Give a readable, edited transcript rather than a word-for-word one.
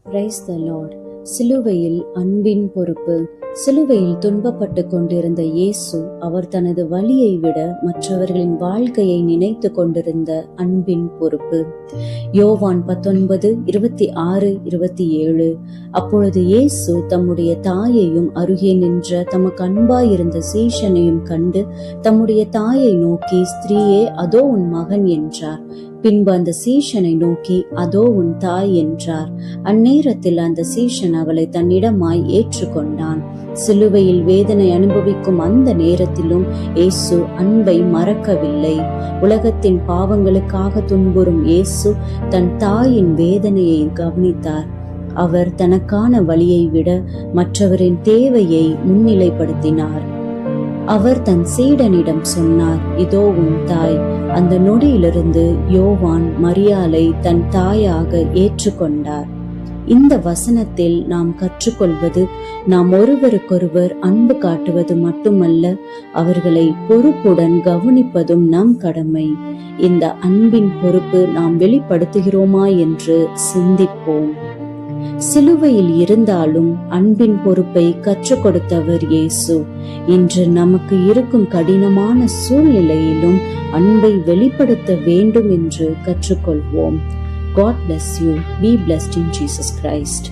Praise the Lord. சிலுவையில் அன்பின் பொறுப்பு. சிலுவையில் துன்பப்பட்டு கொண்டிருந்த இயேசு அவர் தனது வலியை விட மற்றவர்களின் வாழ்க்கையை நினைத்து கொண்டிருந்த அன்பின் பொறுப்பு. யோவான் 19:26-27. அப்பொழுது இயேசு தம்முடைய தாயையும் அருகே நின்ற தமக்கு அன்பாயிருந்த சீஷனையும் கண்டு தம்முடைய தாயை நோக்கி, ஸ்திரீயே, அதோ உன் மகன் என்றார். பின்பு அந்த சீஷனை நோக்கி, அதோ உன் தாய் என்றார். அந்நேரத்தில் அந்த சீஷன் அவளை தன்னிடமாய் ஏற்றுக்கொண்டான். சிலுவையில் வேதனை அனுபவிக்கும் அந்த நேரத்திலும் இயேசு அன்பை மறக்கவில்லை. உலகத்தின் பாவங்களுக்காக துன்புறும் இயேசு தன் தாயின் வேதனையை கவனித்தார். அவர் தனக்கான வலியை விட மற்றவரின் தேவையை முன்னிலைப்படுத்தினார். அவர் தன் சீடனிடம் சொன்னார், இதோ உன் தாய். அந்த நொடியிலிருந்து யோவான் மரியாளை தன் தாயாக ஏற்றுக்கொண்டார். இந்த வசனத்தில் நாம் கற்றுக்கொள்வது, நாம் ஒருவருக்கொருவர் அன்பு காட்டுவது மட்டுமல்ல, அவர்களை பொறுப்புடன் கவனிப்பதும் நம் கடமை. இந்த அன்பின் பொறுப்பு நாம் வெளிப்படுத்துகிறோமா என்று சிந்திப்போம். சிலுவையில் இருந்தாலும் அன்பின் பொறுப்பை கற்றுக் கொடுத்தவர் இயேசு. இன்று நமக்கு இருக்கும் கடினமான சூழ்நிலையிலும் அன்பை வெளிப்படுத்த வேண்டும் என்று கற்றுக்கொள்வோம். God bless you. Be blessed in Jesus Christ.